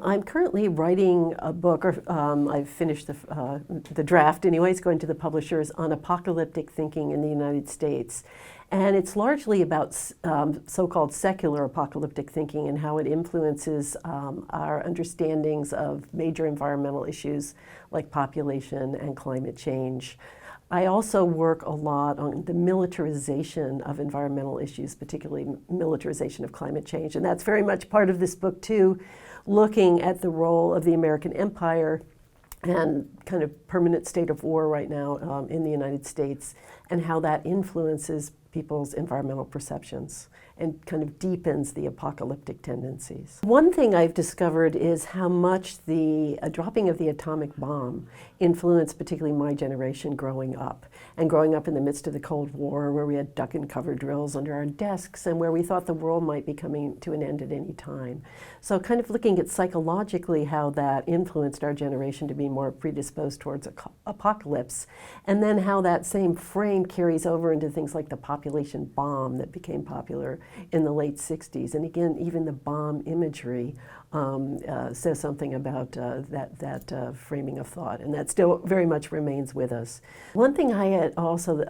I'm currently writing a book, or I've finished the draft anyway. It's going to the publishers on apocalyptic thinking in the United States. And it's largely about so-called secular apocalyptic thinking and how it influences our understandings of major environmental issues like population and climate change. I also work a lot on the militarization of environmental issues, particularly militarization of climate change. And that's very much part of this book too, looking at the role of the American empire and kind of permanent state of war right now in the United States, and how that influences people's environmental perceptions and kind of deepens the apocalyptic tendencies. One thing I've discovered is how much the dropping of the atomic bomb influenced particularly my generation growing up, and growing up in the midst of the Cold War, where we had duck and cover drills under our desks and where we thought the world might be coming to an end at any time. So kind of looking at psychologically how that influenced our generation to be more predisposed towards apocalypse, and then how that same frame carries over into things like the population bomb that became popular in the late 60s. And again, even the bomb imagery says something about that framing of thought, and that still very much remains with us. One thing I had also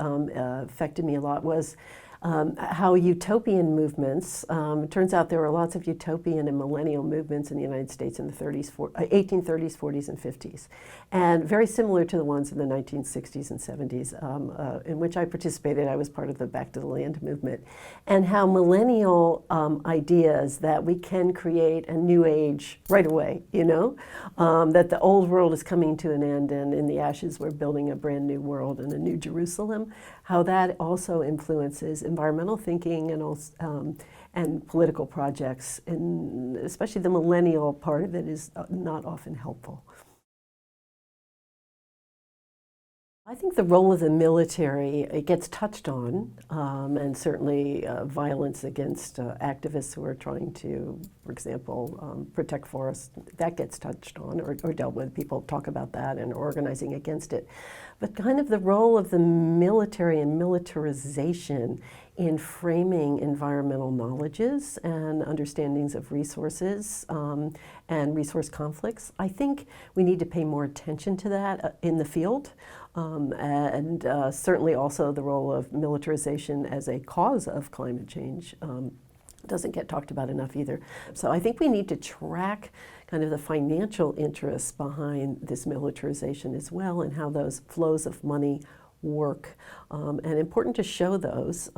affected me a lot was how utopian movements, it turns out there were lots of utopian and millennial movements in the United States in the 1830s, 40s, and 50s, and very similar to the ones in the 1960s and 70s, in which I participated. I was part of the Back to the Land movement, and how millennial ideas that we can create a new age right away, that the old world is coming to an end, and in the ashes we're building a brand new world and a new Jerusalem, how that also influences environmental thinking and also, and political projects, and especially the millennial part of it is not often helpful. I think the role of the military, it gets touched on, and certainly violence against activists who are trying to, for example, protect forests, that gets touched on or dealt with. People talk about that and organizing against it. But kind of the role of the military and militarization in framing environmental knowledges and understandings of resources and resource conflicts, I think we need to pay more attention to that in the field. And certainly also the role of militarization as a cause of climate change doesn't get talked about enough either. So I think we need to track kind of the financial interests behind this militarization as well, and how those flows of money work. And important to show those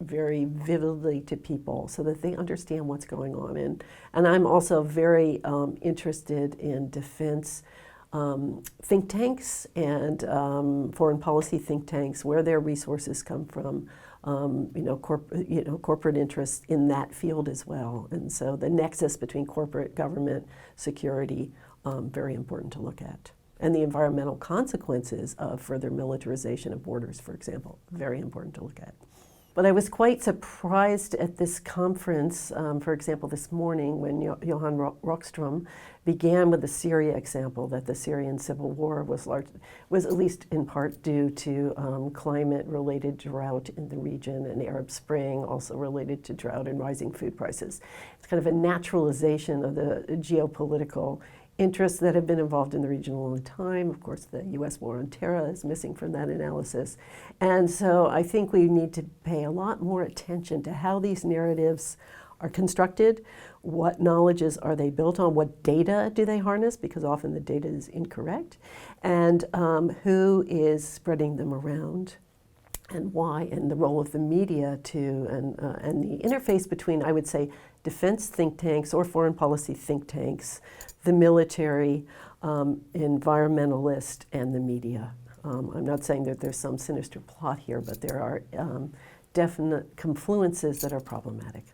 very vividly to people so that they understand what's going on. And I'm also very interested in defense think tanks and foreign policy think tanks, where their resources come from, corporate interests in that field as well. And so the nexus between corporate, government, security, very important to look at. And the environmental consequences of further militarization of borders, for example, very important to look at. But I was quite surprised at this conference, for example, this morning when Johan Rockström began with the Syria example, that the Syrian civil war was at least in part due to climate-related drought in the region, and Arab Spring also related to drought and rising food prices. It's kind of a naturalization of the geopolitical interests that have been involved in the region a long time. Of course, the U.S. war on terror is missing from that analysis. And so I think we need to pay a lot more attention to how these narratives are constructed, what knowledges are they built on, what data do they harness, because often the data is incorrect, and who is spreading them around, and why, and the role of the media too, and the interface between, I would say, defense think tanks or foreign policy think tanks, the military, environmentalist, and the media. I'm not saying that there's some sinister plot here, but there are definite confluences that are problematic.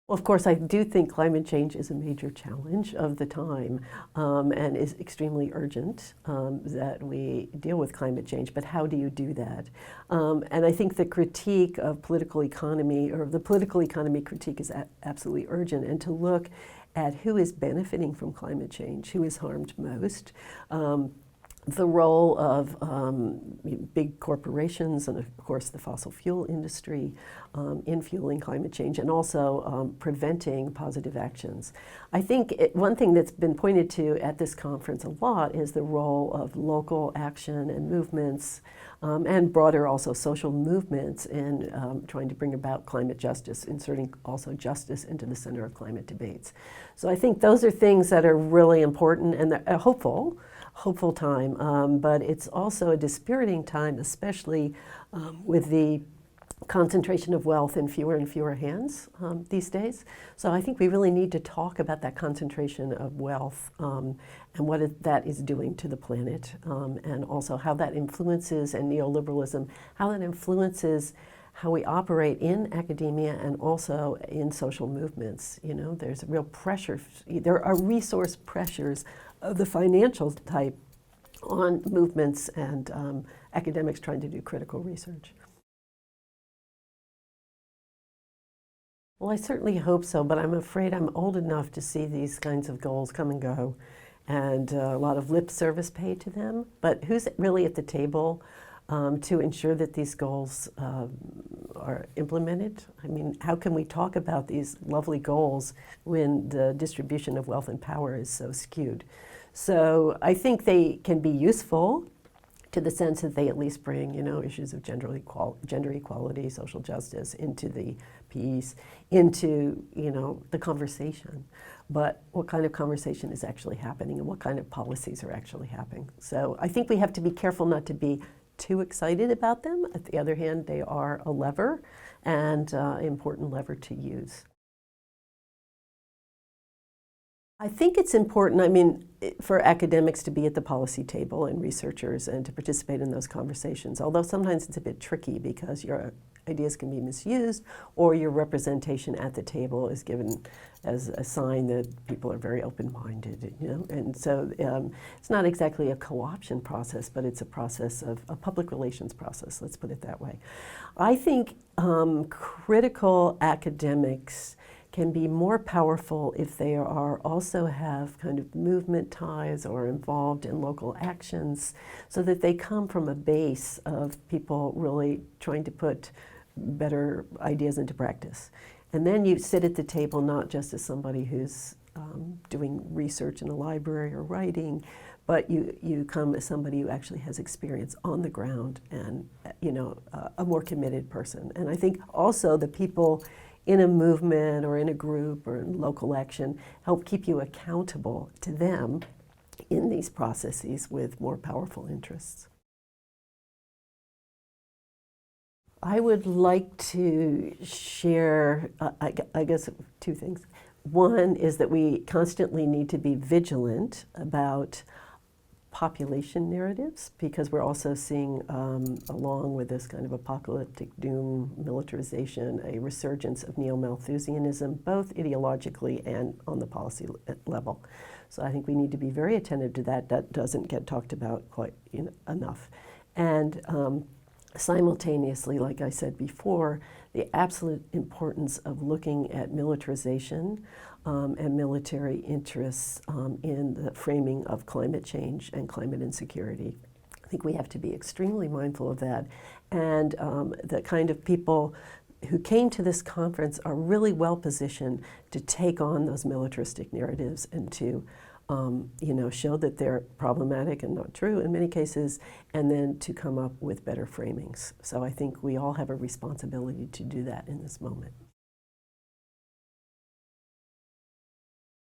Well, of course, I do think climate change is a major challenge of the time, and is extremely urgent that we deal with climate change. But how do you do that? And I think the critique of political economy, or the political economy critique, is absolutely urgent, and to look at who is benefiting from climate change, who is harmed most. the role of big corporations and, of course, the fossil fuel industry in fueling climate change, and also preventing positive actions. I think one thing that's been pointed to at this conference a lot is the role of local action and movements, and broader also social movements in trying to bring about climate justice, inserting also justice into the center of climate debates. So I think those are things that are really important and they're hopeful time, but it's also a dispiriting time, especially with the concentration of wealth in fewer and fewer hands these days. So I think we really need to talk about that concentration of wealth and what that is doing to the planet, and also how that influences, and neoliberalism, how that influences how we operate in academia and also in social movements. You know, there's real pressure. There are resource pressures of the financial type on movements and academics trying to do critical research. Well, I certainly hope so, but I'm afraid I'm old enough to see these kinds of goals come and go, and a lot of lip service paid to them. But who's really at the table to ensure that these goals are implemented? I mean, how can we talk about these lovely goals when the distribution of wealth and power is so skewed? So I think they can be useful to the sense that they at least bring, you know, issues of gender equality, social justice into the piece, into, you know, the conversation. But what kind of conversation is actually happening and what kind of policies are actually happening? So I think we have to be careful not to be too excited about them. On the other hand, they are a lever, and an important lever to use. I think it's important, I mean, for academics to be at the policy table and researchers and to participate in those conversations, although sometimes it's a bit tricky because your ideas can be misused or your representation at the table is given as a sign that people are very open-minded, you know, and so it's not exactly a co-option process, but it's a process of a public relations process, let's put it that way. I think critical academics can be more powerful if they are also have kind of movement ties or involved in local actions, so that they come from a base of people really trying to put better ideas into practice. And then you sit at the table not just as somebody who's doing research in a library or writing, but you come as somebody who actually has experience on the ground and, you know, a more committed person. And I think also the people in a movement or in a group or in local action help keep you accountable to them in these processes with more powerful interests. I would like to share, I guess, two things. One is that we constantly need to be vigilant about population narratives, because we're also seeing, along with this kind of apocalyptic doom, militarization, a resurgence of neo-Malthusianism, both ideologically and on the policy level. So I think we need to be very attentive to that. That doesn't get talked about quite enough. And simultaneously, like I said before, the absolute importance of looking at militarization and military interests in the framing of climate change and climate insecurity. I think we have to be extremely mindful of that. And the kind of people who came to this conference are really well positioned to take on those militaristic narratives and to you know, show that they're problematic and not true in many cases, and then to come up with better framings. So I think we all have a responsibility to do that in this moment.